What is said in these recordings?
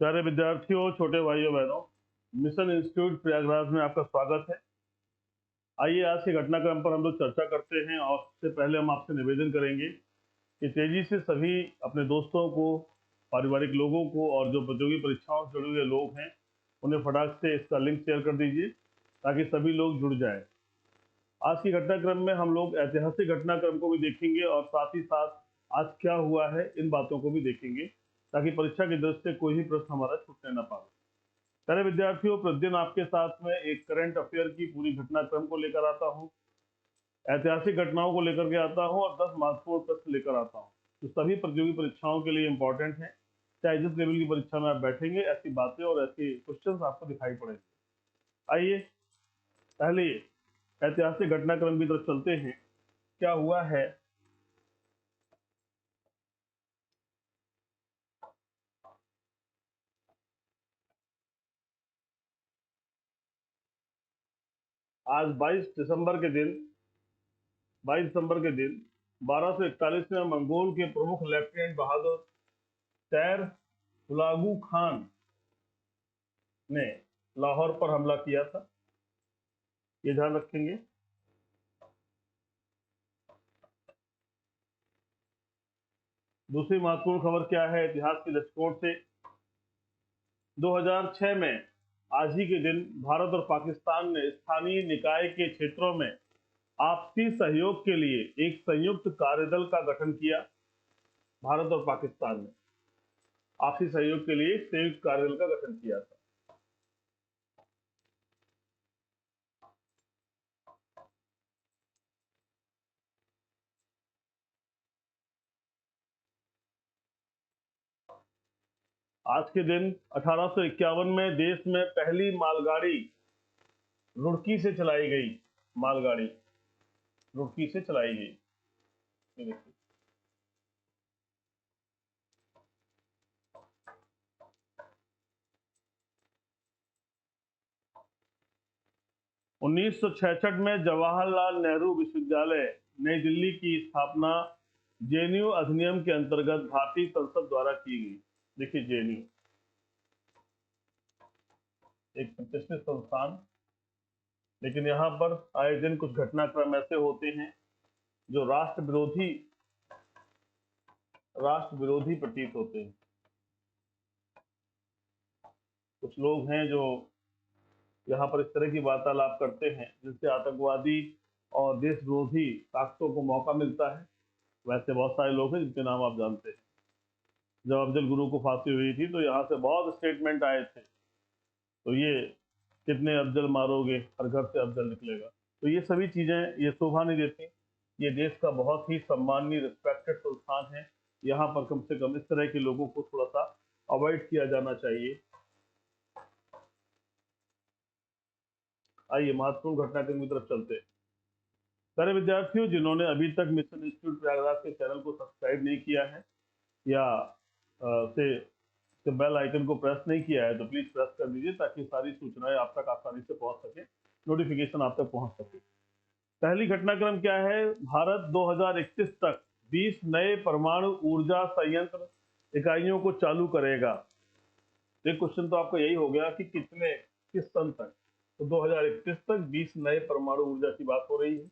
प्यारे विद्यार्थियों, छोटे भाइयों बहनों, मिशन इंस्टीट्यूट प्रयागराज में आपका स्वागत है। आइए आज के घटनाक्रम पर हम लोग चर्चा करते हैं और उससे पहले हम आपसे निवेदन करेंगे कि तेजी से सभी अपने दोस्तों को, पारिवारिक लोगों को और जो प्रतियोगी परीक्षाओं से जुड़े हुए लोग हैं उन्हें फटाक से इसका लिंक शेयर कर दीजिए ताकि सभी लोग जुड़ जाए। आज की घटनाक्रम में हम लोग ऐतिहासिक घटनाक्रम को भी देखेंगे और साथ ही साथ आज क्या हुआ है इन बातों को भी देखेंगे ताकि परीक्षा की दृष्टि से कोई भी प्रश्न हमारा छूटने न पाए। पहले विद्यार्थियों, प्रतिदिन आपके साथ में एक करंट अफेयर की पूरी घटनाक्रम को लेकर आता हूँ, ऐतिहासिक घटनाओं को लेकर के आता हूँ और 10 महत्वपूर्ण प्रश्न लेकर आता हूँ जो सभी प्रतियोगी परीक्षाओं के लिए इंपॉर्टेंट है। चाहे जिस लेवल की परीक्षा में आप बैठेंगे, ऐसी बातें और ऐसे क्वेश्चन आपको दिखाई पड़ेंगे। आइए पहले ऐतिहासिक घटनाक्रम की तरफ चलते हैं। क्या हुआ है? आज 22 दिसंबर के दिन 1241 में मंगोल के प्रमुख लेफ्टिनेंट बहादुर तैर हुलागू खान ने लाहौर पर हमला किया था, ये ध्यान रखेंगे। दूसरी महत्वपूर्ण खबर क्या है इतिहास के दृष्टिकोण से? 2006 में आज ही के दिन भारत और पाकिस्तान ने स्थानीय निकाय के क्षेत्रों में आपसी सहयोग के लिए एक संयुक्त कार्यदल का गठन किया। भारत और पाकिस्तान ने आपसी सहयोग के लिए एक संयुक्त कार्यदल का गठन किया था। आज के दिन 1851 में देश में पहली मालगाड़ी रुड़की से चलाई गई। मालगाड़ी रुड़की से चलाई गई। ये देखिए, 1966 में जवाहरलाल नेहरू विश्वविद्यालय नई दिल्ली की स्थापना जेएनयू अधिनियम के अंतर्गत भारतीय संसद द्वारा की गई। देखिए, जेएनयू एक प्रतिष्ठित संस्थान, लेकिन यहाँ पर आए दिन कुछ घटनाक्रम ऐसे होते हैं जो राष्ट्र विरोधी प्रतीत होते हैं। कुछ लोग हैं जो यहाँ पर इस तरह की वार्तालाप करते हैं जिससे आतंकवादी और देश विरोधी ताकतों को मौका मिलता है। वैसे बहुत सारे लोग हैं जिनके नाम आप जानते हैं। जब अफजल गुरु को फांसी हुई थी तो यहाँ से बहुत स्टेटमेंट आए थे, तो ये कितने अफजल मारोगे, हर घर से अफजल निकलेगा। तो ये सभी चीजें ये शोभा नहीं देती। ये देश का बहुत ही सम्मानीय रिस्पेक्टेड संस्थान है। यहाँ पर कम से कम इस तरह के लोगों को थोड़ा सा अवॉइड किया जाना चाहिए। आइए महत्वपूर्ण घटनाक्रम की तरफ चलते हैं। सारे विद्यार्थियों, जिन्होंने अभी तक मिशन इंस्टीट्यूट प्रयागराज के चैनल को सब्सक्राइब नहीं किया है या से बेल आइकन को प्रेस नहीं किया है तो प्लीज प्रेस कर दीजिए ताकि सारी सूचनाएं आप तक आसानी से पहुंच सके, नोटिफिकेशन आप तक पहुंच सके। पहली घटनाक्रम क्या है? भारत 2031 तक 20 नए परमाणु ऊर्जा संयंत्र इकाइयों को चालू करेगा। एक क्वेश्चन तो आपका यही हो गया कि किस सन तक? तो 2031 तक 20 नए परमाणु ऊर्जा की बात हो रही है।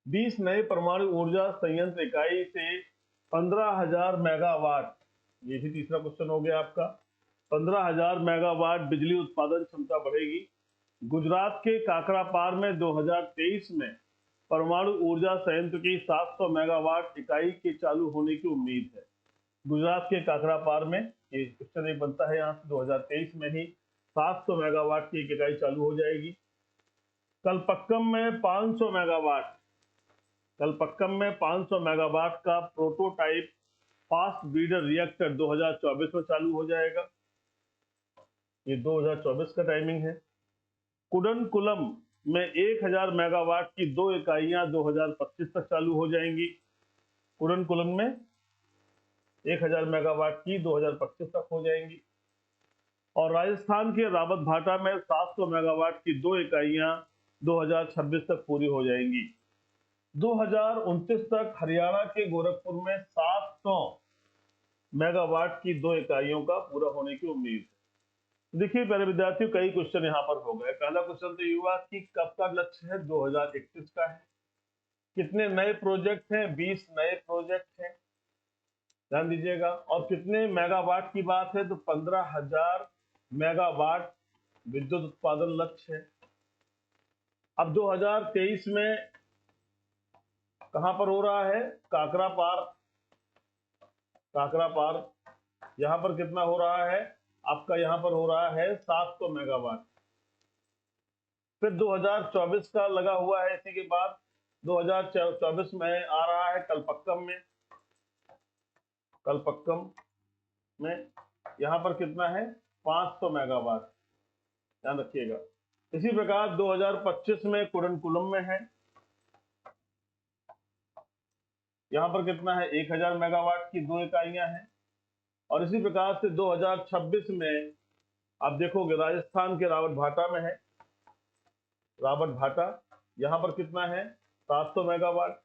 20 नए परमाणु ऊर्जा संयंत्र इकाई से 15,000 मेगावाट, ये भी तीसरा क्वेश्चन हो गया आपका। 15,000 मेगावाट बिजली उत्पादन क्षमता बढ़ेगी। गुजरात के काकरापार में 2023 में परमाणु ऊर्जा संयंत्र की 700 मेगावाट इकाई के चालू होने की उम्मीद है। गुजरात के काकरापार में ये क्वेश्चन एक बनता है, यहाँ से 2023 में ही 700 मेगावाट की एक इकाई चालू हो जाएगी। कलपक्कम में 500 मेगावाट का प्रोटोटाइप फास्ट ब्रीडर रिएक्टर 2024 में चालू हो जाएगा। ये 2024 का टाइमिंग है। कुडनकुलम में 1000 मेगावाट की 2 इकाइयां 2025 तक चालू हो जाएंगी। कुडनकुलम में 1000 मेगावाट की 2025 तक हो जाएंगी। और राजस्थान के रावत भाटा में 700 मेगावाट की 2 इकाइयां 2026 तक पूरी हो जाएंगी। 2029 तक हरियाणा के गोरखपुर में 700 मेगावाट की 2 इकाइयों का पूरा होने की उम्मीद है। तो देखिए प्यारे विद्यार्थियों, कई क्वेश्चन यहाँ पर हो गए। पहला क्वेश्चन तो युवा की कब का लक्ष्य है, 2031 का है। कितने नए प्रोजेक्ट हैं, 20 नए प्रोजेक्ट हैं, ध्यान दीजिएगा। और कितने मेगावाट की बात है, तो 15,000 मेगावाट विद्युत उत्पादन लक्ष्य है। अब 2023 में कहां पर हो रहा है, काकरा पार, काकरा पार यहां पर कितना हो रहा है आपका, यहां पर हो रहा है 700 मेगावाट। फिर 2024 का लगा हुआ है, इसी के बाद 2024 में आ रहा है कलपक्कम में, कलपक्कम में यहां पर कितना है, 500 मेगावाट, ध्यान रखिएगा। इसी प्रकार 2025 में कुडनकुलम में है, यहां पर कितना है, 1000 मेगावाट की 2 इकाइयां हैं। और इसी प्रकार से 2026 में आप देखोगे राजस्थान के रावत भाटा में है, रावत भाटा, यहां पर कितना है, 700 मेगावाट।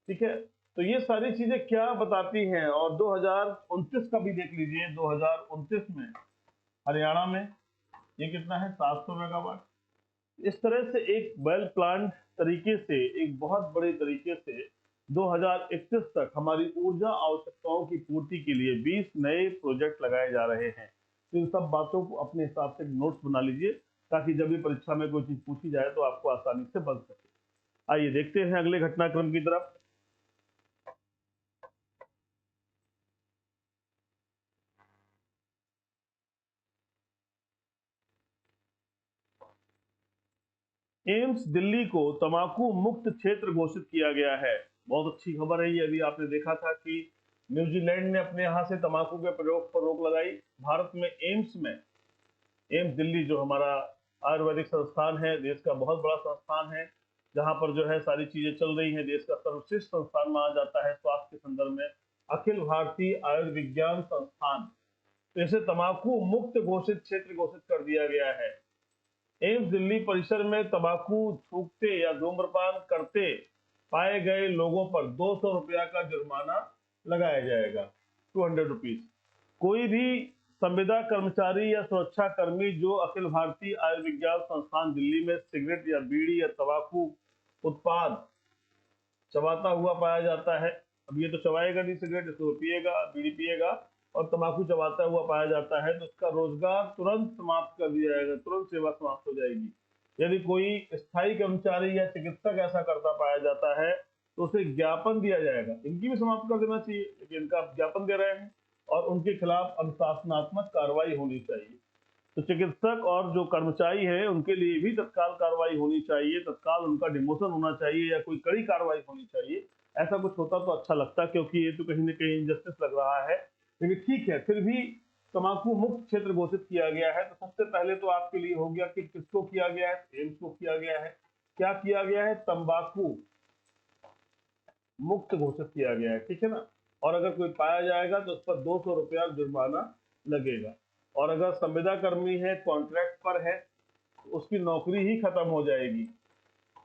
ठीक है, तो ये सारी चीजें क्या बताती हैं। और 2029 का भी देख लीजिए, 2029 में हरियाणा में ये कितना है, 700 मेगावाट। इस तरह से एक वेल प्लान्ड तरीके से, एक बहुत बड़े तरीके से 2031 तक हमारी ऊर्जा आवश्यकताओं की पूर्ति के लिए 20 नए प्रोजेक्ट लगाए जा रहे हैं। तो इन सब बातों को अपने हिसाब से नोट्स बना लीजिए, ताकि जब भी परीक्षा में कोई चीज पूछी जाए तो आपको आसानी से बन सके। आइए देखते हैं अगले घटनाक्रम की तरफ। एम्स दिल्ली को तंबाकू मुक्त क्षेत्र घोषित किया गया है। बहुत अच्छी खबर है ये। अभी आपने देखा था कि न्यूजीलैंड ने अपने यहां से तंबाकू के प्रयोग पर रोक लगाई। भारत में एम्स दिल्ली जो हमारा आयुर्वेदिक संस्थान है, देश का बहुत बड़ा संस्थान है, जहां पर जो है सारी चीजें चल रही हैं, देश का सर्वश्रेष्ठ संस्थान माना जाता है स्वास्थ्य के संदर्भ में, अखिल भारतीय आयुर्विज्ञान संस्थान। तो इसे तंबाकू मुक्त घोषित क्षेत्र घोषित कर दिया गया है। एम्स दिल्ली परिसर में तंबाकू थूकते या धूम्रपान करते पाए गए लोगों पर 200 रुपया का जुर्माना लगाया जाएगा, 200 रुपीज। कोई भी संविदा कर्मचारी या सुरक्षा कर्मी जो अखिल भारतीय आयुर्विज्ञान संस्थान दिल्ली में सिगरेट या बीड़ी या तंबाकू उत्पाद चबाता हुआ पाया जाता है, अब ये तो चबाएगा नहीं सिगरेट, इसको पिएगा, बीड़ी पिएगा और तंबाकू चबाता हुआ पाया जाता है, तो उसका रोजगार तुरंत समाप्त कर दिया जाएगा, तुरंत सेवा समाप्त हो जाएगी। यदि कोई स्थायी कर्मचारी या चिकित्सक ऐसा करता पाया जाता है तो उसे ज्ञापन दिया जाएगा। इनकी भी समाप्त कर देना चाहिए, लेकिन इनका ज्ञापन दे रहे हैं और उनके खिलाफ अनुशासनात्मक कार्रवाई होनी चाहिए। तो चिकित्सक और जो कर्मचारी है उनके लिए भी तत्काल कार्रवाई होनी चाहिए, तत्काल उनका डिमोशन होना चाहिए या कोई कड़ी कार्रवाई होनी चाहिए। ऐसा कुछ होता तो अच्छा लगता, क्योंकि ये तो कहीं ना कहीं इनजस्टिस लग रहा है। लेकिन ठीक है, फिर भी तंबाकू मुक्त क्षेत्र घोषित किया गया है। तो सबसे पहले तो आपके लिए हो गया कि किसको किया गया है, एम्स को किया गया है। क्या किया गया है, तंबाकू मुक्त घोषित किया गया है, ठीक है ना। और अगर कोई पाया जाएगा तो उस पर 200 रुपया जुर्माना लगेगा। और अगर संविदा कर्मी है, कॉन्ट्रैक्ट पर है, तो उसकी नौकरी ही खत्म हो जाएगी,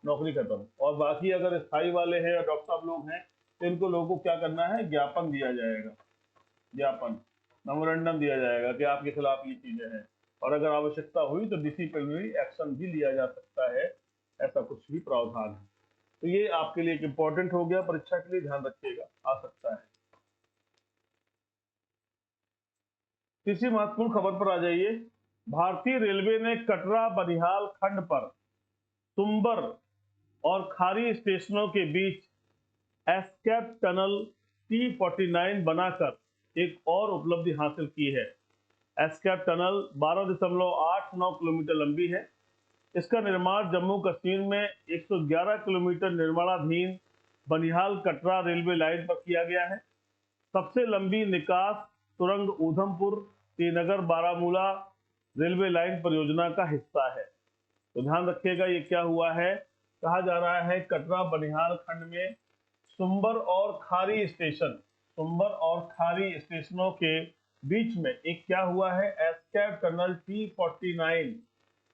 नौकरी खत्म। और बाकी अगर स्थायी वाले हैं या डॉक्टर साहब लोग हैं, तो इनको लोगों को क्या करना है, ज्ञापन दिया जाएगा, ज्ञापन, मेमोरेंडम दिया जाएगा कि आपके खिलाफ ये चीजें हैं। और अगर आवश्यकता हुई तो डिसिप्लिनरी एक्शन भी लिया जा सकता है, ऐसा कुछ भी प्रावधान है। तो ये आपके लिए एक इंपॉर्टेंट हो गया, परीक्षा के लिए ध्यान रखिएगा, आ सकता है। तीसरी महत्वपूर्ण खबर पर आ जाइए। भारतीय रेलवे ने कटरा बनिहाल खंड पर तुम्बर और खारी स्टेशनों के बीच एस्केप टनल T49 बनाकर एक और उपलब्धि हासिल की है। एस्केप टनल 12.89 किलोमीटर लंबी है। इसका निर्माण जम्मू कश्मीर में 111 किलोमीटर निर्माणाधीन बनिहाल कटरा रेलवे लाइन पर किया गया है। सबसे लंबी निकास सुरंग ऊधमपुर श्रीनगर बारामूला रेलवे लाइन परियोजना का हिस्सा है। तो ध्यान रखिएगा, ये क्या हुआ है, कहा जा रहा है कटरा बनिहाल खंड में सुंबर और खारी स्टेशन, सुंबर और खारी स्टेशनों के बीच में एक क्या हुआ है, escape tunnel T49,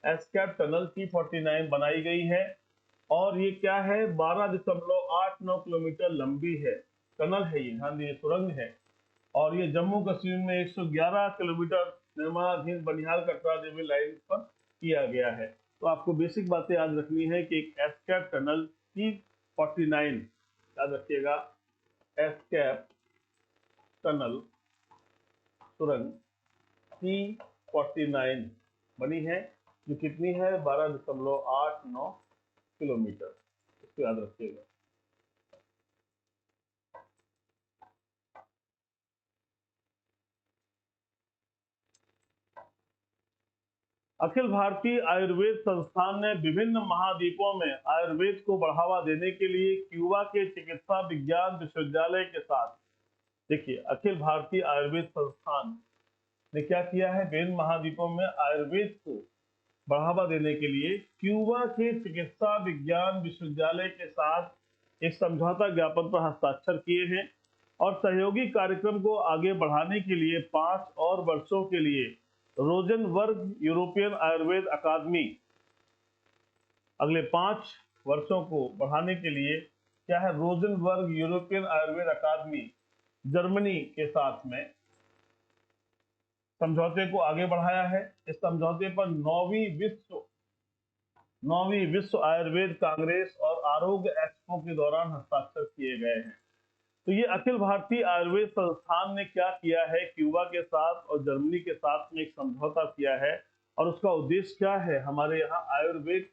escape tunnel T49 बनाई गई है। और ये क्या है, 12.89 किलोमीटर लंबी है, टनल है ये, ध्यान दीजिए, सुरंग है। और ये जम्मू कश्मीर में 111 किलोमीटर निर्माणाधीन बनिहाल कटरा रेलवे लाइन पर किया गया है। तो आपको बेसिक बातें याद रखनी है कि एक एस्कैप टनल T49 याद रखिएगा, एस्कैप टनल सुरंग T49 बनी है, जो कितनी है 12.89 किलोमीटर, इसको याद रखिएगा। अखिल भारतीय आयुर्वेद संस्थान ने विभिन्न महाद्वीपों में आयुर्वेद को बढ़ावा देने के लिए क्यूबा के चिकित्सा विज्ञान विश्वविद्यालय के साथ, देखिए अखिल भारतीय आयुर्वेद संस्थान ने क्या किया है, विभिन्न महाद्वीपों में आयुर्वेद को बढ़ावा देने के लिए क्यूबा के चिकित्सा विज्ञान विश्वविद्यालय के साथ एक समझौता ज्ञापन पर हस्ताक्षर किए हैं और सहयोगी कार्यक्रम को आगे बढ़ाने के लिए 5 और वर्षों के लिए रोजनबर्ग यूरोपियन आयुर्वेद अकादमी, अगले 5 वर्षों को बढ़ाने के लिए क्या है, रोजनबर्ग यूरोपियन आयुर्वेद अकादमी जर्मनी के साथ में समझौते को आगे बढ़ाया है। इस समझौते पर 9वीं विश्व आयुर्वेद कांग्रेस और आरोग्य एक्सपो के दौरान हस्ताक्षर किए गए हैं। तो ये अखिल भारतीय आयुर्वेद संस्थान ने क्या किया है, क्यूबा के साथ और जर्मनी के साथ में एक समझौता किया है और उसका उद्देश्य क्या है, हमारे यहाँ आयुर्वेद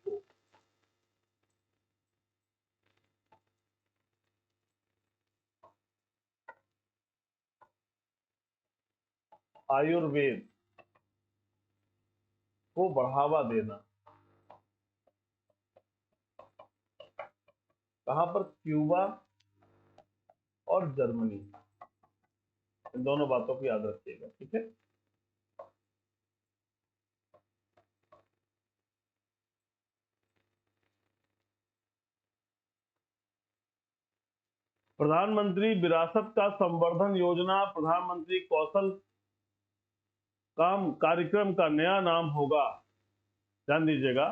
को बढ़ावा देना। कहां पर, क्यूबा और जर्मनी, इन दोनों बातों को याद रखिएगा, ठीक है। प्रधानमंत्री विरासत का संवर्धन योजना प्रधानमंत्री कौशल काम कार्यक्रम का नया नाम होगा, ध्यान दीजिएगा,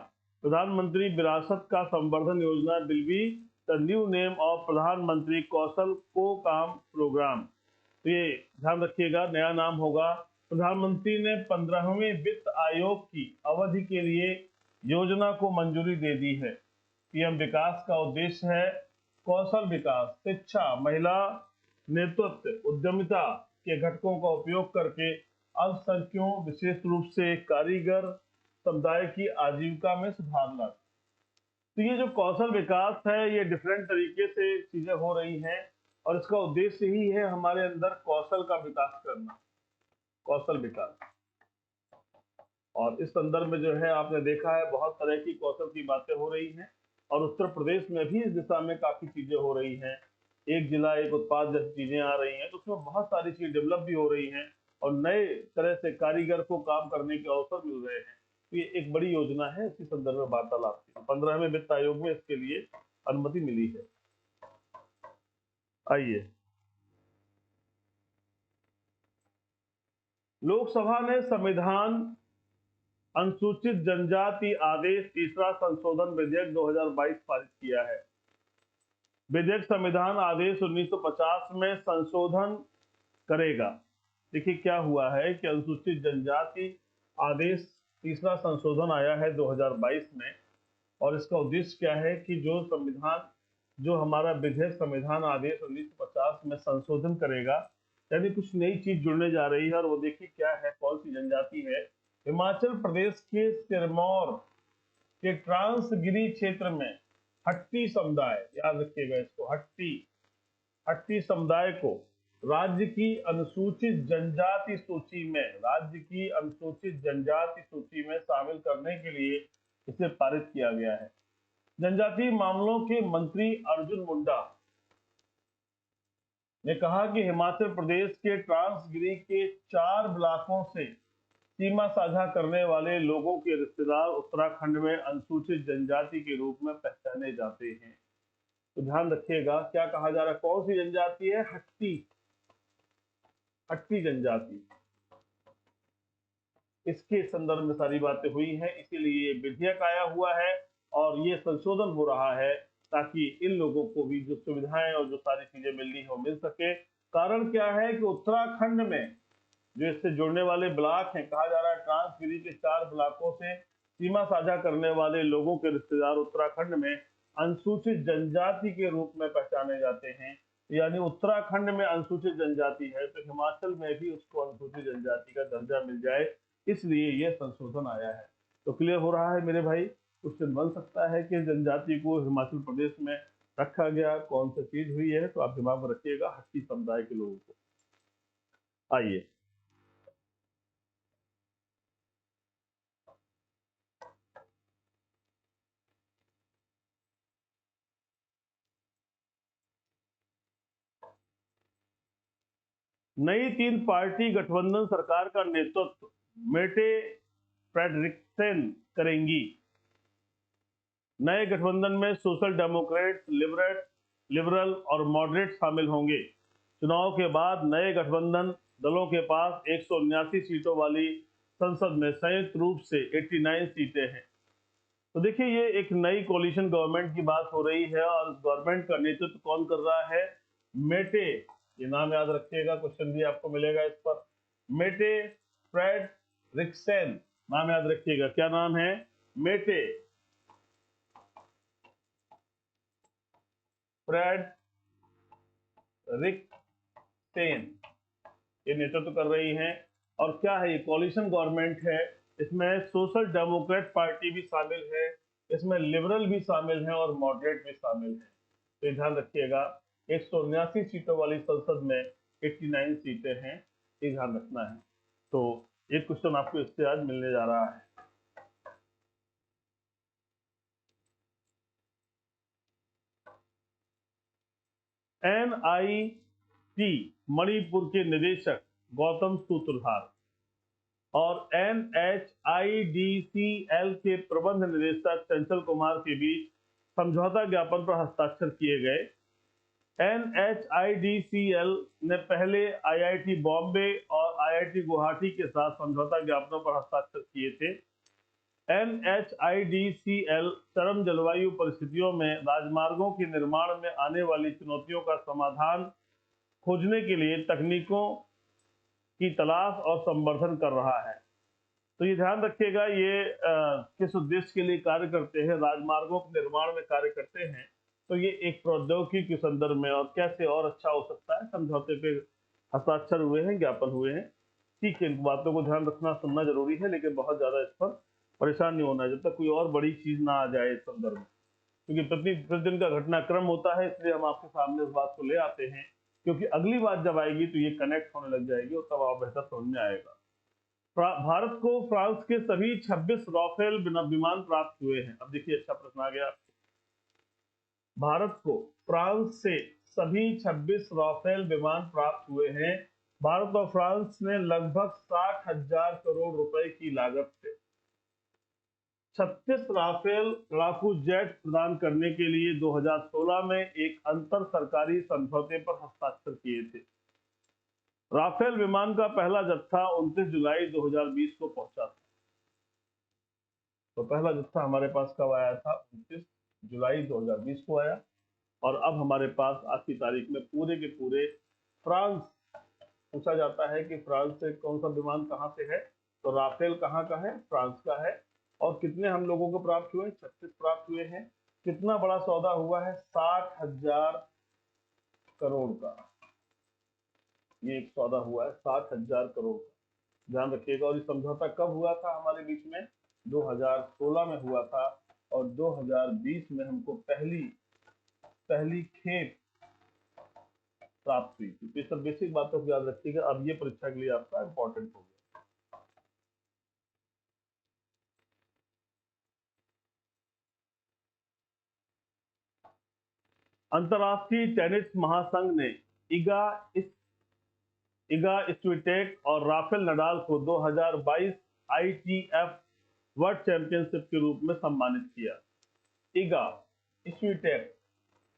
प्रधानमंत्री विरासत का संवर्धन योजना will be the new name of प्रधानमंत्री कौशल को काम प्रोग्राम। तो ये ध्यान रखिएगा, नया नाम होगा। प्रधानमंत्री ने 15वें वित्त आयोग की अवधि के लिए योजना को मंजूरी दे दी है। पीएम विकास का उद्देश्य है कौशल विकास, शिक्षा, महिला नेतृत्व, उद्यमिता के घटकों का उपयोग करके अल्पसंख्यकों, विशेष रूप से कारीगर समुदाय की आजीविका में सुधार ला। तो ये जो कौशल विकास है, ये डिफरेंट तरीके से चीजें हो रही हैं और इसका उद्देश्य ही है हमारे अंदर कौशल का विकास करना, कौशल विकास। और इस संदर्भ में जो है आपने देखा है बहुत तरह की कौशल की बातें हो रही हैं और उत्तर प्रदेश में भी इस दिशा में काफी चीजें हो रही हैं। एक जिला एक उत्पाद जैसी चीजें आ रही हैं, तो उसमें बहुत सारी चीजें डेवलप भी हो रही हैं और नए तरह से कारीगर को काम करने के अवसर मिल रहे हैं। तो ये एक बड़ी योजना है, इसी संदर्भ में वार्तालाप की। 15वें वित्त आयोग में इसके लिए अनुमति मिली है। आइए, लोकसभा ने संविधान अनुसूचित जनजाति आदेश तीसरा संशोधन विधेयक 2022 पारित किया है। विधेयक संविधान आदेश 1950 में संशोधन करेगा। देखिए क्या हुआ है कि अनुसूचित जनजाति आदेश तीसरा संशोधन आया है 2022 में और इसका उद्देश्य क्या है कि जो हमारा विधेयक संविधान आदेश 1950 में संशोधन करेगा, यानी कुछ नई चीज जुड़ने जा रही है। और वो देखिए क्या है, कौन सी जनजाति है। हिमाचल प्रदेश के सिरमौर के ट्रांसगिरी क्षेत्र में हट्टी समुदाय, याद रखिएगा इसको, हट्टी समुदाय को राज्य की अनुसूचित जनजाति सूची में शामिल करने के लिए इसे पारित किया गया है। जनजातीय मामलों के मंत्री अर्जुन मुंडा ने कहा कि हिमाचल प्रदेश के ट्रांसगिरी के 4 ब्लॉकों से सीमा साझा करने वाले लोगों के रिश्तेदार उत्तराखंड में अनुसूचित जनजाति के रूप में पहचाने जाते हैं। तो ध्यान रखिएगा क्या कहा जा रहा है, कौन सी जनजाति है, हट्टी जनजाति। इसके संदर्भ में सारी बातें हुई हैं, इसीलिए ये विधेयक आया हुआ है और ये संशोधन हो रहा है ताकि इन लोगों को भी जो सुविधाएं और जो सारी चीजें मिलनी है वो मिल सके। कारण क्या है कि उत्तराखंड में जो इससे जुड़ने वाले ब्लॉक हैं, कहा जा रहा है ट्रांसगिरी के 4 ब्लॉकों से सीमा साझा करने वाले लोगों के रिश्तेदार उत्तराखंड में अनुसूचित जनजाति के रूप में पहचाने जाते हैं। यानी उत्तराखंड में अनुसूचित जनजाति है तो हिमाचल में भी उसको अनुसूचित जनजाति का दर्जा मिल जाए, इसलिए यह संशोधन आया है। तो क्लियर हो रहा है मेरे भाई, क्वेश्चन बन सकता है कि जनजाति को हिमाचल प्रदेश में रखा गया, कौन सा चीज हुई है, तो आप दिमाग में रखिएगा हट्टी समुदाय के लोगों को। आइए नई 3 पार्टी गठबंधन सरकार का नेतृत्व मेटे फ्रेडरिक्सन करेंगी। नए गठबंधन में सोशल डेमोक्रेट, लिबरल और मॉडरेट शामिल होंगे। चुनाव के बाद नए गठबंधन दलों के पास 179 सीटों वाली संसद में संयुक्त रूप से 89 सीटें हैं। तो देखिए ये एक नई कोलिशन गवर्नमेंट की बात हो रही है और गवर्नमेंट का नेतृत्व कौन कर रहा है? मेटे, ये नाम याद रखिएगा, क्वेश्चन भी आपको मिलेगा इस पर। मेटे फ्रेडरिक्सन, नाम याद रखिएगा, क्या नाम है? मेटे फ्रेडरिक्सन, ये नेतृत्व कर रही हैं। और क्या है, ये कोलिशन गवर्नमेंट है, इसमें सोशल डेमोक्रेट पार्टी भी शामिल है, इसमें लिबरल भी शामिल है और मॉडरेट भी शामिल है। तो ध्यान रखिएगा 179 सीटों वाली संसद में 89 सीटें हैं, ये ध्यान रखना है। तो एक क्वेश्चन आपको इससे आज मिलने जा रहा है। NIT मणिपुर के निदेशक गौतम सूत्रधार और NHIDCL के प्रबंध निदेशक चंचल कुमार के बीच समझौता ज्ञापन पर हस्ताक्षर किए गए। NHIDCL ने पहले IIT बॉम्बे और IIT गुवाहाटी के साथ समझौता ज्ञापनों पर हस्ताक्षर किए थे। NHIDCL चरम जलवायु परिस्थितियों में राजमार्गों के निर्माण में आने वाली चुनौतियों का समाधान खोजने के लिए तकनीकों की तलाश और संवर्धन कर रहा है। तो ये ध्यान रखिएगा, ये किस उद्देश्य के लिए कार्य करते हैं? राजमार्गों के निर्माण में कार्य करते हैं। तो ये एक प्रौद्योगिकी के संदर्भ में और कैसे और अच्छा हो सकता है, समझौते पे हस्ताक्षर हुए हैं, ज्ञापन हुए हैं। ठीक है, इन बातों को ध्यान रखना, सुनना जरूरी है, लेकिन बहुत ज्यादा इस पर परेशान नहीं होना जब तक कोई और बड़ी चीज ना आ जाए इस संदर्भ में, क्योंकि प्रतिदिन का घटनाक्रम होता है, इसलिए हम आपके सामने इस बात को ले आते हैं, क्योंकि अगली बात जब आएगी तो ये कनेक्ट होने लग जाएगी और तब आप बेहतर समझ में आएगा। भारत को फ्रांस के सभी 26 राफेल विमान प्राप्त हुए हैं। अब देखिए अच्छा प्रश्न आ गया, भारत को फ्रांस से सभी 26 राफेल विमान प्राप्त हुए हैं। भारत और फ्रांस ने लगभग 60,000 करोड़ रुपए की लागत से 36 राफेल लड़ाकू जेट प्रदान करने के लिए 2016 में एक अंतर सरकारी समझौते पर हस्ताक्षर किए थे। राफेल विमान का पहला जत्था 29 जुलाई 2020 को पहुंचा था। तो पहला जत्था हमारे पास कब आया था? 29 जुलाई 2020 को आया। और अब हमारे पास आज की तारीख में पूरे के पूरे फ्रांस, पूछा जाता है कि फ्रांस से कौन सा विमान कहां से है, तो राफेल कहां का है? फ्रांस का है। और कितने हम लोगों को प्राप्त हुए? 36 प्राप्त हुए हैं। कितना बड़ा सौदा हुआ है? 60,000 करोड़ का ये एक सौदा हुआ है, 60,000 करोड़ का, ध्यान रखिएगा। और ये समझौता कब हुआ था हमारे बीच में? 2016 में हुआ था। और 2020 में हमको पहली खेप प्राप्त हुई थी। तो ये सब बेसिक बातों को याद रखिएगा। अब ये परीक्षा के लिए आपका इंपॉर्टेंट हो गया। अंतरराष्ट्रीय टेनिस महासंघ ने इगा स्विटेक और राफेल नडाल को 2022 ITF वर्ल्ड चैंपियनशिप के रूप में सम्मानित किया। इगा स्विटेक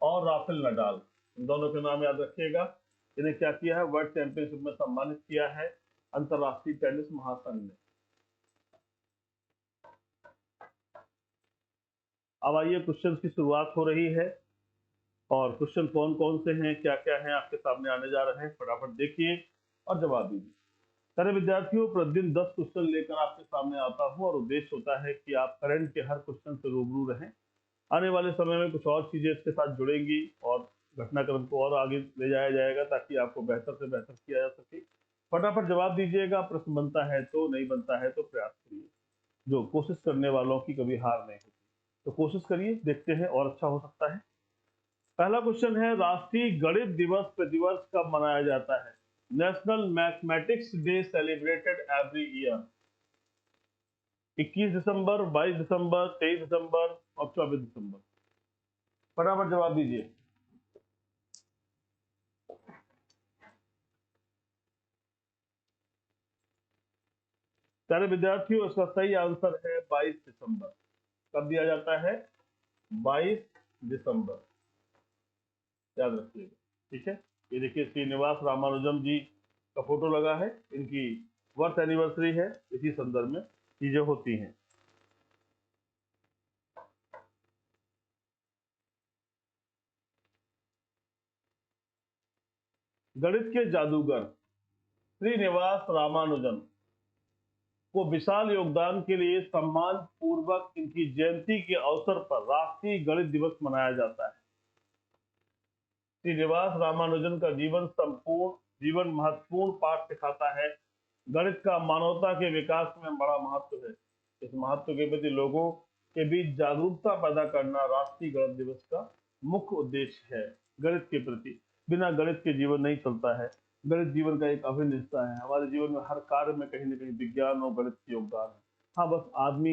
और राफेल नडाल, इन दोनों के नाम याद रखिएगा। इन्हें क्या किया है? वर्ल्ड चैंपियनशिप में सम्मानित किया है अंतरराष्ट्रीय टेनिस महासंघ ने। अब आइए क्वेश्चन की शुरुआत हो रही है। और क्वेश्चन कौन कौन से हैं, क्या क्या हैं, आपके सामने आने जा रहे हैं। फटाफट देखिए और जवाब दीजिए। सारे विद्यार्थियों, प्रतिदिन 10 क्वेश्चन लेकर आपके सामने आता हूं और उद्देश्य होता है कि आप करंट के हर क्वेश्चन से रूबरू रहें। आने वाले समय में कुछ और चीजें इसके साथ जुड़ेंगी और घटनाक्रम को और आगे ले जाया जाएगा ताकि आपको बेहतर से बेहतर किया जा सके। फटाफट जवाब दीजिएगा। प्रश्न बनता है तो, नहीं बनता है तो प्रयास करिए। जो कोशिश करने वालों की कभी हार नहीं होती, तो कोशिश करिए, देखते हैं और अच्छा हो सकता है। पहला क्वेश्चन है, राष्ट्रीय गणित दिवस प्रतिवर्ष कब मनाया जाता है? National mathematics day celebrated every year. 21 दिसंबर, 22 दिसंबर, 23 दिसंबर और 24 दिसंबर। फटाफट जवाब दीजिए। प्यारे विद्यार्थियों, इसका सही आंसर है 22 दिसंबर। कब दिया जाता है? 22 दिसंबर, याद रखिएगा। ठीक है, ये देखिए श्रीनिवास रामानुजम जी का फोटो लगा है, इनकी बर्थ एनिवर्सरी है, इसी संदर्भ में चीजें होती हैं। गणित के जादूगर श्रीनिवास रामानुजन को विशाल योगदान के लिए सम्मान पूर्वक इनकी जयंती के अवसर पर राष्ट्रीय गणित दिवस मनाया जाता है। श्रीनिवास रामानुजन का जीवन महत्वपूर्ण पाठ सिखाता है। गणित का मानवता के विकास में बड़ा महत्व है। इस महत्व के प्रति लोगों के बीच जागरूकता पैदा करना राष्ट्रीय गणित दिवस का मुख्य उद्देश्य है। गणित के प्रति, बिना गणित के जीवन नहीं चलता है। गणित जीवन का एक अभिन्न हिस्सा है। हमारे जीवन में हर कार्य में कहीं ना कहीं विज्ञान और गणित का योगदान है। हाँ, बस आदमी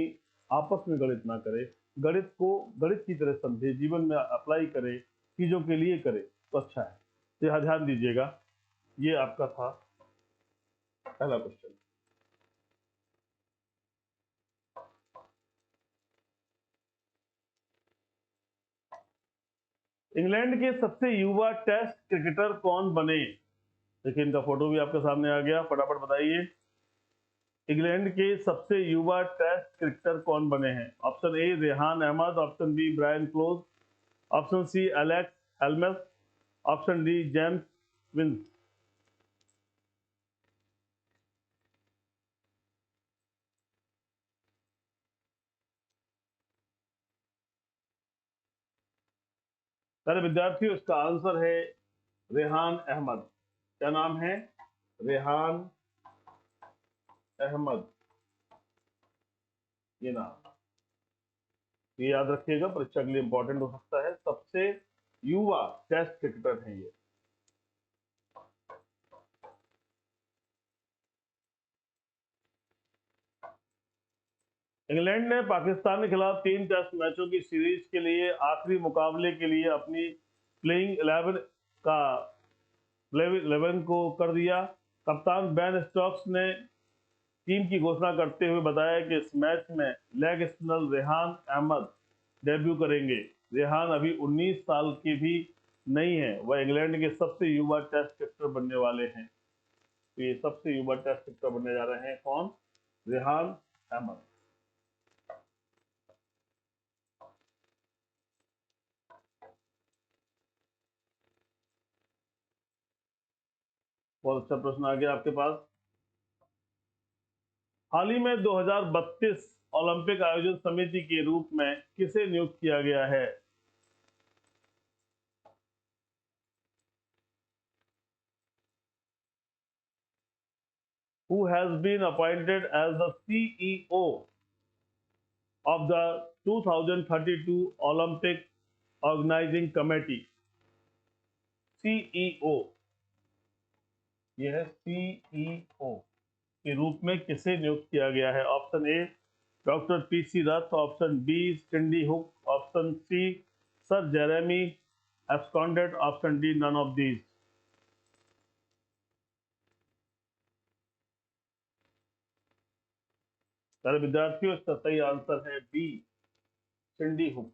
आपस में गणित ना करे, गणित को गणित की तरह समझे, जीवन में अप्लाई करे, चीजों के लिए करे तो अच्छा है। तो यहाँ ध्यान दीजिएगा, ये आपका था पहला क्वेश्चन। इंग्लैंड के सबसे युवा टेस्ट क्रिकेटर कौन बने? देखिए इनका फोटो भी आपके सामने आ गया, फटाफट बताइए। इंग्लैंड के सबसे युवा टेस्ट क्रिकेटर कौन बने हैं? Option A Rehan Ahmed, option B Brian Close, option C Alex Helms, option D James Vince. सारे विद्यार्थियों, इसका आंसर है रेहान अहमद। क्या नाम है? रेहान अहमद, ये नाम, ये याद रखिएगा, परीक्षा के लिए इंपॉर्टेंट हो सकता है। सबसे युवा टेस्ट क्रिकेटर हैं ये। इंग्लैंड ने पाकिस्तान के खिलाफ 3 टेस्ट मैचों की सीरीज के लिए आखिरी मुकाबले के लिए अपनी प्लेइंग 11 का 11 को कर दिया। कप्तान बेन स्टोक्स ने टीम की घोषणा करते हुए बताया कि इस मैच में leg spinner Rehan Ahmed debut करेंगे। रेहान अभी 19 साल के भी नहीं है, वह इंग्लैंड के सबसे युवा टेस्ट क्रिकेटर बनने वाले हैं। तो ये सबसे युवा टेस्ट क्रिकेटर बनने जा रहे हैं कौन? रेहान अहमद। बहुत अच्छा प्रश्न आ गया आपके पास। हाल ही में 2032 ओलंपिक आयोजन समिति के रूप में किसे नियुक्त किया गया है? Who has been appointed as the CEO of the 2032 Olympic Organizing Committee? CEO, यह है CEO के रूप में किसे नियुक्त किया गया है? Option A doctor PC Rath, option B Cindy Hook, option C sir Jeremy absconded, option D none of these. सारे विद्यार्थियों, इसका सही आंसर है बी सिंडी हुक।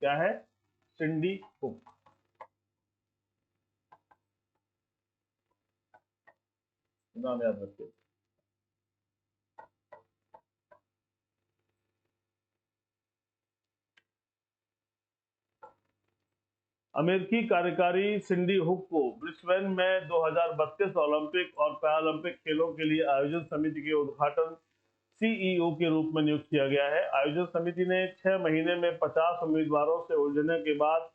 क्या है? सिंडी हुक, नाम याद रखिए। अमेरिकी कार्यकारी सिंडी हुक को ब्रिस्बेन में 2032 ओलंपिक और पैरालंपिक खेलों के लिए आयोजन समिति के उद्घाटन सीईओ के रूप में नियुक्त किया गया है। आयोजन समिति ने 6 महीने में 50 उम्मीदवारों से उलझने के बाद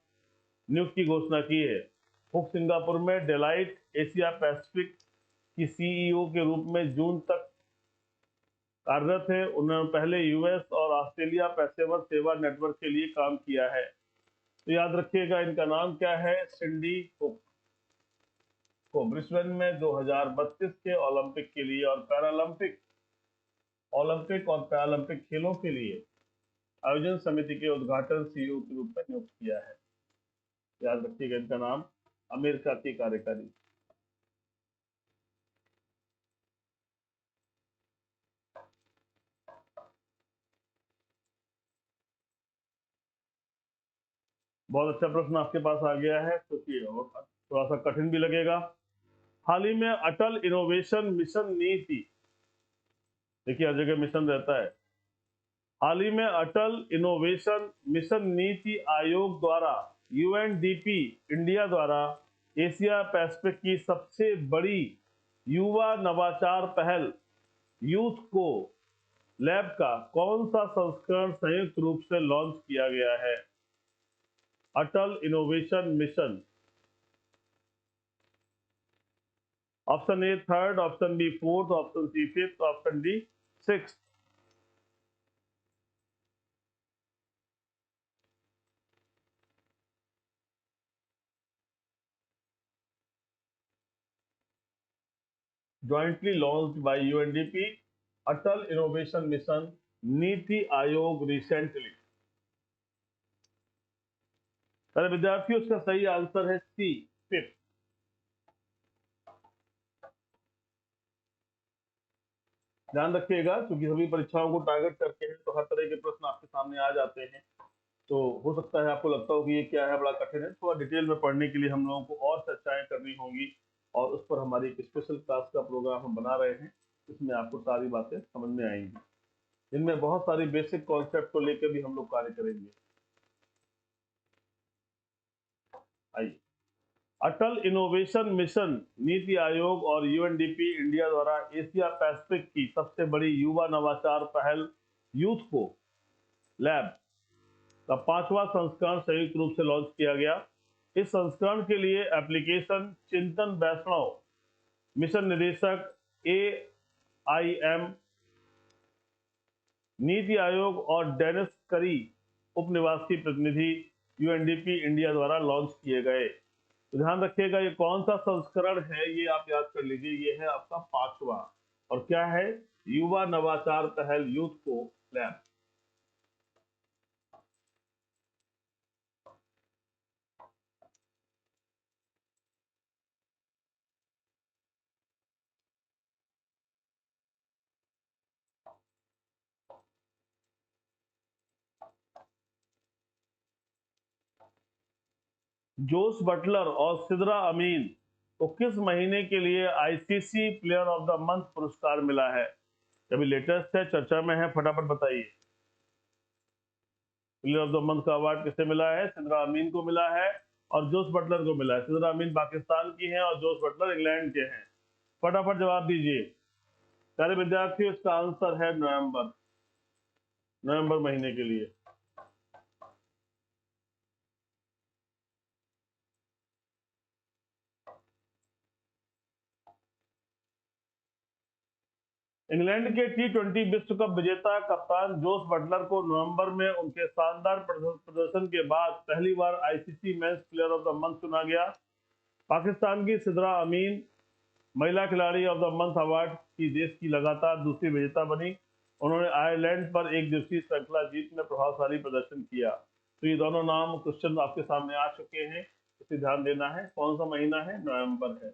नियुक्ति की घोषणा की है। हुक सिंगापुर में डेलाइट एशिया पैसिफिक की सीईओ के रूप में जून तक कार्यरत है। उन्होंने पहले यूएस और ऑस्ट्रेलिया पेशेवर सेवा नेटवर्क के लिए काम किया है। तो याद रखिएगा, इनका नाम क्या है, सिंडी हुक को ब्रिस्बेन में 2032 के ओलंपिक के लिए और ओलंपिक और पैरालंपिक खेलों के लिए आयोजन समिति के उद्घाटन सीईओ के रूप में नियुक्त किया है। याद रखिएगा, इनका नाम अमेरिका की कार्यकारी। बहुत अच्छा प्रश्न आपके पास आ गया है, क्योंकि थोड़ा सा कठिन भी लगेगा। हाल ही में अटल इनोवेशन मिशन नीति, देखिए हर जगह मिशन रहता है। हाल ही में अटल इनोवेशन मिशन नीति आयोग द्वारा यूएनडीपी इंडिया द्वारा एशिया पैसिफिक की सबसे बड़ी युवा नवाचार पहल यूथ को लैब का कौन सा संस्करण संयुक्त रूप से लॉन्च किया गया है? Atal innovation mission. Option A third, option B fourth, option C fifth, option D sixth. jointly launched by UNDP, Atal Innovation Mission, NITI Aayog recently. अरे विद्यार्थियों, इसका सही आंसर है सी फिफ्थ। ध्यान रखिएगा, क्योंकि सभी परीक्षाओं को टारगेट करके हैं तो हर तरह के प्रश्न आपके सामने आ जाते हैं। तो हो सकता है आपको लगता हो कि ये क्या है, बड़ा कठिन है। थोड़ा डिटेल में पढ़ने के लिए हम लोगों को और चर्चाएं करनी होंगी, और उस पर हमारी एक स्पेशल क्लास का प्रोग्राम हम बना रहे हैं। इसमें आपको सारी बातें समझ में आएंगी, जिनमें बहुत सारी बेसिक कॉन्सेप्ट को लेकर भी हम लोग कार्य करेंगे। आइए, अटल इनोवेशन मिशन नीति आयोग और यूएनडीपी इंडिया द्वारा एशिया पैसिफिक की सबसे बड़ी युवा नवाचार पहल यूथ को लैब का 5वां संस्करण संयुक्त रूप से लॉन्च किया गया। इस संस्करण के लिए एप्लीकेशन चिंतन वैष्णव, मिशन निदेशक AIM, नीति आयोग और डेनिस करी, उपनिवासी प्रतिनिधि, यूएनडीपी इंडिया द्वारा लॉन्च किए गए। तो ध्यान रखिएगा, ये कौन सा संस्करण है, ये आप याद कर लीजिए। ये है आपका 5वां, और क्या है, युवा नवाचार पहल यूथ को लैब। जोस बटलर और सिद्रा अमीन को किस महीने के लिए ICC player of the month पुरस्कार मिला है? अभी लेटेस्ट है, चर्चा में है, फटाफट बताइए। प्लेयर ऑफ द मंथ का अवार्ड किसे मिला है? सिद्रा अमीन को मिला है और जोस बटलर को मिला है। सिद्रा अमीन पाकिस्तान की हैं और जोस बटलर इंग्लैंड के हैं। फटाफट जवाब दीजिए प्यारे विद्यार्थियों। इसका आंसर है नवंबर महीने के लिए। इंग्लैंड के T20 विश्व कप विजेता कप्तान जोस बटलर को नवंबर में उनके शानदार प्रदर्शन के बाद पहली बार ICC men's player of the month चुना गया। पाकिस्तान की सिद्रा अमीन महिला खिलाड़ी ऑफ द मंथ अवार्ड की देश की लगातार दूसरी विजेता बनी। उन्होंने आयरलैंड पर एक दिवसीय श्रृंखला जीत में प्रभावशाली प्रदर्शन किया। तो ये दोनों नाम क्वेश्चन आपके सामने आ चुके हैं, इसे ध्यान देना है। कौन सा महीना है? नवंबर है।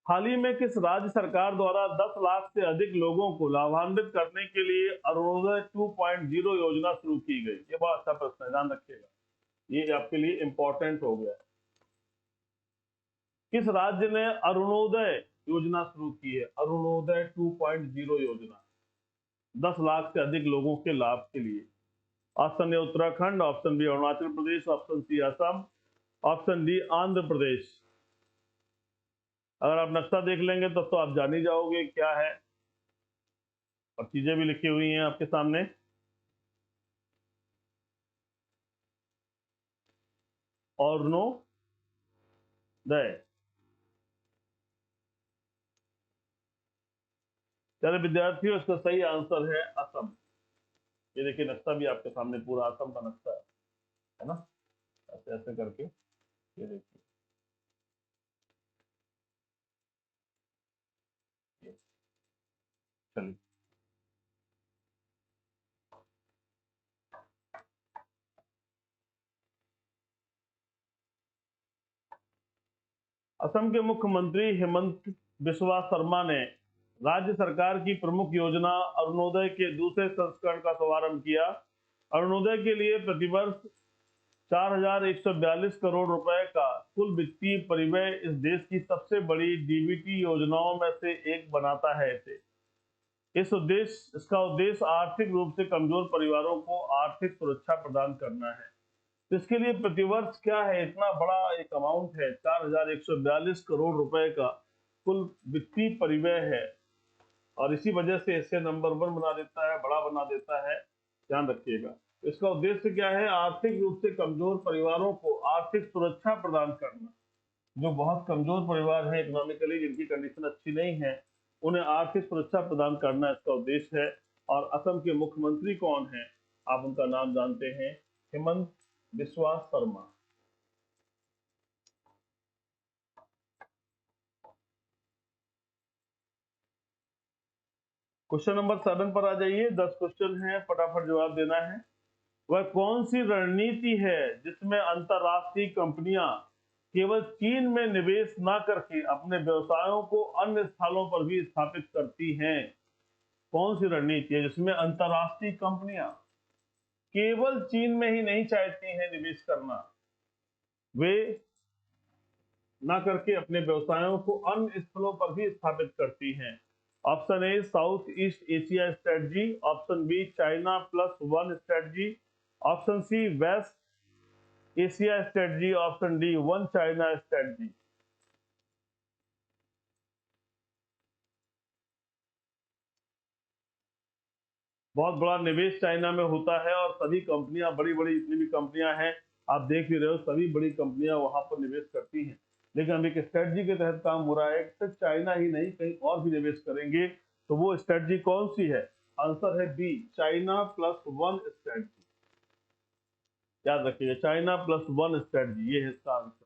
हाल ही में किस राज्य सरकार द्वारा 10 लाख से अधिक लोगों को लाभान्वित करने के लिए अरुणोदय 2.0 योजना शुरू की गई? ये बहुत अच्छा प्रश्न है, ध्यान रखिएगा, ये आपके लिए इंपॉर्टेंट हो गया है। किस राज्य ने अरुणोदय योजना शुरू की है? अरुणोदय 2.0 योजना 10 लाख से अधिक लोगों के लाभ के लिए। Option A Uttarakhand, option B Arunachal Pradesh, option C Assam, option D Andhra Pradesh. अगर आप नक्शा देख लेंगे तो आप जान ही जाओगे क्या है, और चीजें भी लिखी हुई हैं आपके सामने। अरुणोदय। चलो विद्यार्थियों, इसका सही आंसर है असम। ये देखिए नक्शा भी आपके सामने, पूरा असम का नक्शा है ना, ऐसे ऐसे करके, ये देखिए। चलिए, असम के मुख्यमंत्री हेमंत बिस्वा शर्मा ने राज्य सरकार की प्रमुख योजना अरुणोदय के दूसरे संस्करण का शुभारंभ किया। अरुणोदय के लिए प्रतिवर्ष 4,142 करोड़ रुपए का कुल वित्तीय परिव्यय इस देश की सबसे बड़ी डीबीटी योजनाओं में से एक बनाता है। इसका उद्देश्य आर्थिक रूप से कमजोर परिवारों को आर्थिक सुरक्षा प्रदान करना है। तो इसके लिए प्रतिवर्ष क्या है, इतना बड़ा एक अमाउंट है, 4,142 करोड़ रुपए का कुल वित्तीय परिव्यय है, और इसी वजह से इसे नंबर 1 बना देता है, बड़ा बना देता है, ध्यान रखिएगा। इसका उद्देश्य क्या है? आर्थिक रूप से कमजोर परिवारों को आर्थिक सुरक्षा प्रदान करना। जो बहुत कमजोर परिवार है इकोनॉमिकली, जिनकी कंडीशन अच्छी नहीं है, उन्हें आर्थिक सुरक्षा प्रदान करना इसका उद्देश्य है। और असम के मुख्यमंत्री कौन है? आप उनका नाम जानते हैं, हेमंत बिस्वा शर्मा। क्वेश्चन नंबर 7 पर आ जाइए। 10 क्वेश्चन है, फटाफट जवाब देना है। वह कौन सी रणनीति है जिसमें अंतरराष्ट्रीय कंपनियां केवल चीन में निवेश न करके अपने व्यवसायों को अन्य स्थलों पर भी स्थापित करती हैं? कौन सी रणनीति है जिसमें अंतरराष्ट्रीय कंपनियां केवल चीन में ही नहीं चाहती हैं निवेश करना, वे ना करके अपने व्यवसायों को अन्य स्थलों पर भी स्थापित करती हैं? Option A South East Asia strategy, option B China plus one strategy, option C West Asia strategy, option D one China strategy. बहुत बड़ा निवेश चाइना में होता है, और सभी कंपनियां, बड़ी बड़ी जितनी भी कंपनियां हैं, आप देख ही रहे हो, सभी बड़ी कंपनियां वहां पर निवेश करती हैं। लेकिन अभी एक स्ट्रेटजी के तहत काम हो रहा है, सिर्फ चाइना ही नहीं, कहीं और भी निवेश करेंगे। तो वो स्ट्रेटजी कौन सी है? आंसर है B, China plus one strategy. याद रखिएगा, चाइना प्लस वन स्ट्रेटजी, ये है इसका आंसर।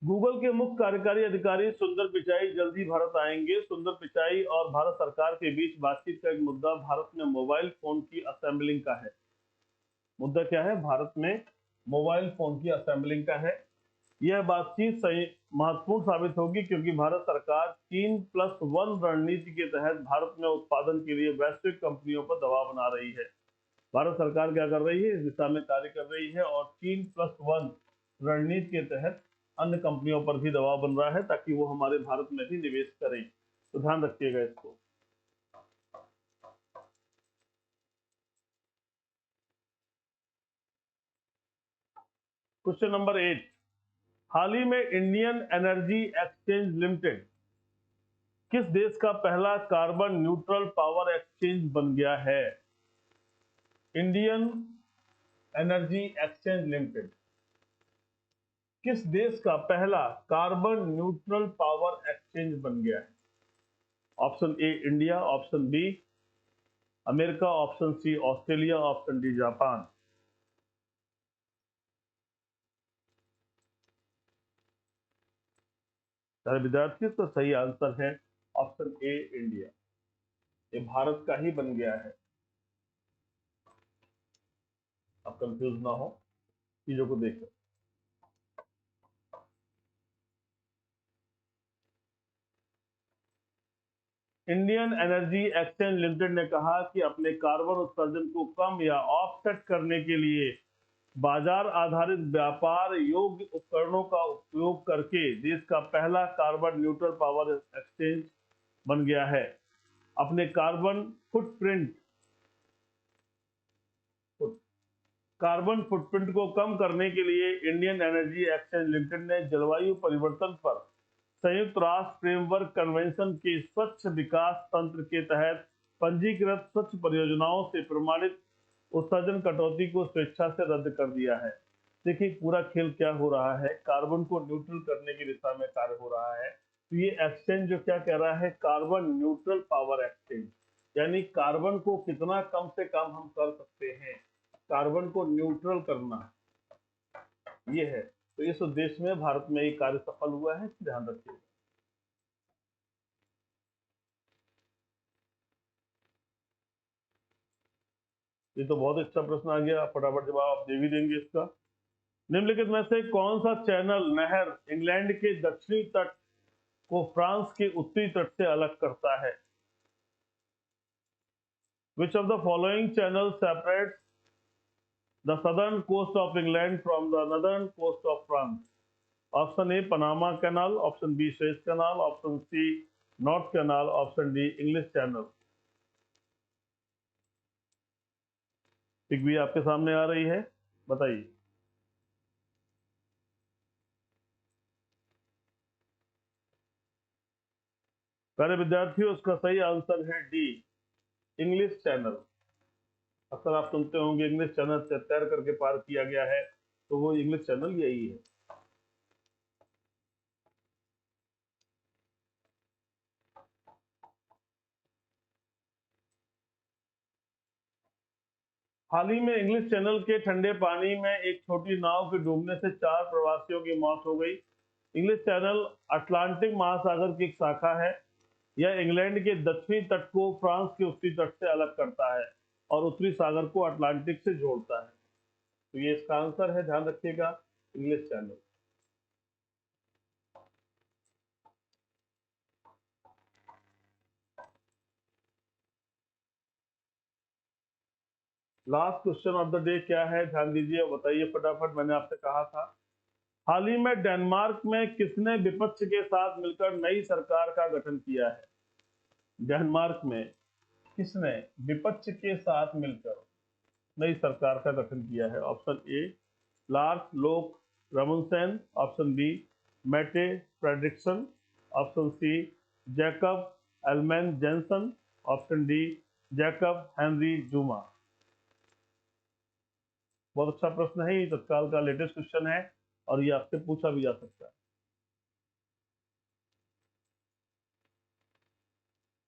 गूगल के मुख्य कार्यकारी अधिकारी सुंदर पिचाई जल्द ही भारत आएंगे। सुंदर पिचाई और भारत सरकार के बीच बातचीत का एक मुद्दा भारत में मोबाइल फोन की असेंबलिंग का है। मुद्दा क्या है? भारत में मोबाइल फोन की असेंबलिंग का है। यह बातचीत सही महत्वपूर्ण साबित होगी, क्योंकि भारत सरकार 3+1 रणनीति के तहत भारत में उत्पादन के लिए वैश्विक कंपनियों पर दबाव बना रही है। भारत सरकार क्या कर रही है? इस दिशा में कार्य कर रही है, और 3+1 रणनीति के तहत अन्य कंपनियों पर भी दबाव बन रहा है, ताकि वो हमारे भारत में भी निवेश करें। तो ध्यान रखिएगा इसको। क्वेश्चन नंबर 8, हाल ही में इंडियन एनर्जी एक्सचेंज लिमिटेड किस देश का पहला कार्बन न्यूट्रल पावर एक्सचेंज बन गया है? इंडियन एनर्जी एक्सचेंज लिमिटेड किस देश का पहला कार्बन न्यूट्रल पावर एक्सचेंज बन गया है? Option A India, option B America, option C Australia, option D Japan. सारे विद्यार्थी, तो सही आंसर है ऑप्शन ए इंडिया। ये भारत का ही बन गया है, आप कंफ्यूज ना हो चीजों को देखकर। इंडियन एनर्जी एक्सचेंज लिमिटेड ने कहा कि अपने कार्बन उत्सर्जन को कम या ऑफसेट करने के लिए बाजार आधारित व्यापार योग्य उपकरणों का उपयोग करके देश का पहला कार्बन न्यूट्रल पावर एक्सचेंज बन गया है। अपने कार्बन फुटप्रिंट को कम करने के लिए इंडियन एनर्जी एक्सचेंज लिमिटेड ने जलवायु परिवर्तन पर संयुक्त राष्ट्र फ्रेमवर्क कन्वेंशन के स्वच्छ विकास तंत्र के तहत पंजीकृत स्वच्छ परियोजनाओं से प्रमाणित उत्सर्जन कटौती को स्वेच्छा से रद्द कर दिया है। देखिए पूरा खेल क्या हो रहा है, कार्बन को न्यूट्रल करने की दिशा में कार्य हो रहा है। तो ये एक्सचेंज जो क्या कह रहा है, कार्बन न्यूट्रल पावर एक्सचेंज, यानी कार्बन को कितना कम से कम हम कर सकते हैं, कार्बन को न्यूट्रल करना, ये है। तो इस उद्देश्य में भारत में ये कार्य सफल हुआ है, ध्यान रखिएगा। ये तो बहुत अच्छा प्रश्न आ गया, फटाफट जवाब आप दे भी देंगे इसका। निम्नलिखित में से कौन सा चैनल नहर इंग्लैंड के दक्षिणी तट को फ्रांस के उत्तरी तट से अलग करता है? Which of the following channels separates the southern coast of England from the northern coast of France? Option A Panama canal, option B Suez canal, option C North canal, option D English channel. Pick भी आपके सामने आ रही है, बताइए। प्यारे विद्यार्थियों, उसका सही आंसर है डी इंग्लिश चैनल। अक्सर आप सुनते होंगे इंग्लिश चैनल से तैर करके पार किया गया है, तो वो इंग्लिश चैनल यही है। हाल ही में इंग्लिश चैनल के ठंडे पानी में एक छोटी नाव के डूबने से 4 प्रवासियों की मौत हो गई। इंग्लिश चैनल अटलांटिक महासागर की एक शाखा है। यह इंग्लैंड के दक्षिणी तट को फ्रांस के उत्तरी तट से अलग करता है और उत्तरी सागर को अटलांटिक से जोड़ता है। तो ये इसका आंसर है, ध्यान रखिएगा, English channel. Last question of the day क्या है, ध्यान दीजिए, बताइए फटाफट। मैंने आपसे कहा था, हाल ही में डेनमार्क में किसने विपक्ष के साथ मिलकर नई सरकार का गठन किया है? डेनमार्क में किसने विपक्ष के साथ मिलकर नई सरकार का गठन किया है? Option A Lars Lokke Rasmussen, option B Mette Frederiksen, option C Jakob Ellemann Jensen, option D Jacob Henry Zuma. बहुत अच्छा प्रश्न है, ये तत्काल का लेटेस्ट क्वेश्चन है और ये आपसे पूछा भी जा सकता है।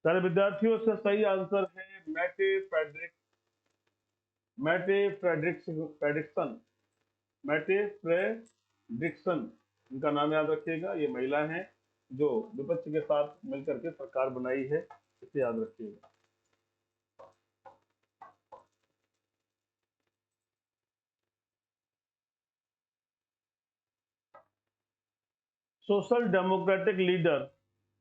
सारे विद्यार्थियों, इसका सही आंसर है मैटे फ्रेडरिक्सन। इनका नाम याद रखिएगा, ये महिला हैं जो विपक्ष के साथ मिलकर के सरकार बनाई है, इसे याद रखिएगा। सोशल डेमोक्रेटिक लीडर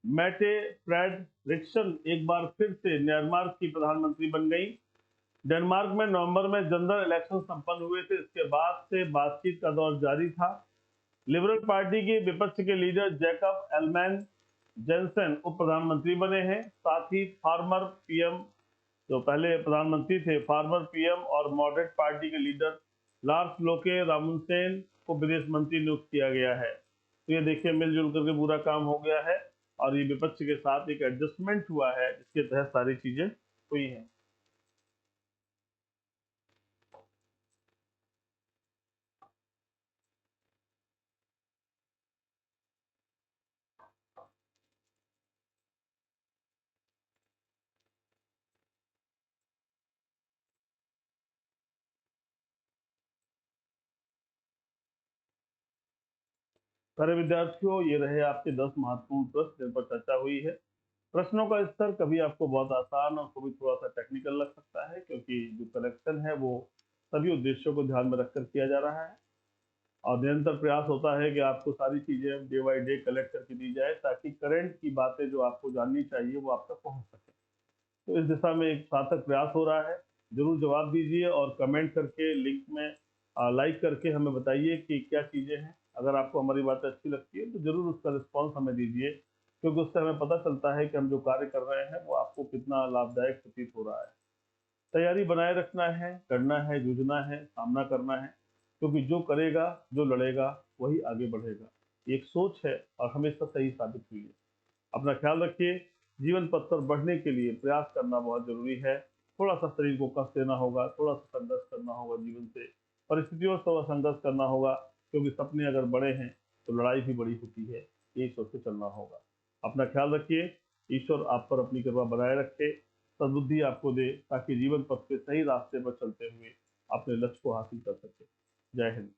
मैटे फ्रेडरिक्सन एक बार फिर से डेनमार्क की प्रधानमंत्री बन गई। डेनमार्क में नवंबर में जनरल इलेक्शन संपन्न हुए थे, इसके बाद से बातचीत का दौर जारी था। लिबरल पार्टी के विपक्ष के लीडर जैकब एलमैन जेंसन उप प्रधानमंत्री बने हैं। साथ ही फार्मर पीएम, जो पहले प्रधानमंत्री थे, फार्मर पीएम और मॉडरेट पार्टी के लीडर लार्स लोके रामुनसेन को विदेश मंत्री नियुक्त किया गया है। तो ये देखिए मिलजुल करके पूरा काम हो गया है और ये विपक्ष के साथ एक एडजस्टमेंट हुआ है जिसके तहत सारी चीजें हुई हैं। सारे विद्यार्थियों, ये रहे आपके 10 महत्वपूर्ण प्रश्न जिन पर चर्चा हुई है। प्रश्नों का स्तर कभी आपको बहुत आसान और कभी थोड़ा सा टेक्निकल लग सकता है, क्योंकि जो कलेक्शन है वो सभी उद्देश्यों को ध्यान में रखकर किया जा रहा है। और निरंतर प्रयास होता है कि आपको सारी चीज़ें डे बाय डे कलेक्ट करके दी जाए, ताकि करंट की बातें जो आपको जाननी चाहिए वो आप तक पहुँच सके। तो इस दिशा में एक सार्थक प्रयास हो रहा है। ज़रूर जवाब दीजिए और कमेंट करके लिंक में लाइक करके हमें बताइए कि क्या चीज़ें हैं। अगर आपको हमारी बातें अच्छी लगती है तो ज़रूर उसका रिस्पॉन्स हमें दीजिए, क्योंकि उससे हमें पता चलता है कि हम जो कार्य कर रहे हैं वो आपको कितना लाभदायक प्रतीत हो रहा है। तैयारी बनाए रखना है, करना है, जूझना है, सामना करना है, क्योंकि जो करेगा, जो लड़ेगा, वही आगे बढ़ेगा। ये एक सोच है और हमेशा सही साबित हुई है। अपना ख्याल रखिए। जीवन पथ पर बढ़ने के लिए प्रयास करना बहुत ज़रूरी है। थोड़ा-सा शरीर को कष्ट देना होगा, थोड़ा-सा संघर्ष करना होगा जीवन से, परिस्थितियों से थोड़ा संघर्ष करना होगा, क्योंकि सपने अगर बड़े हैं, तो लड़ाई भी बड़ी होती है। यही सोच के चलना होगा। अपना ख्याल रखिए। ईश्वर आप पर अपनी कृपा बनाए रखे, सद्बुद्धि आपको दे, ताकि जीवन पथ पे सही रास्ते पर चलते हुए अपने लक्ष्य को हासिल कर सकें। जय हिंद।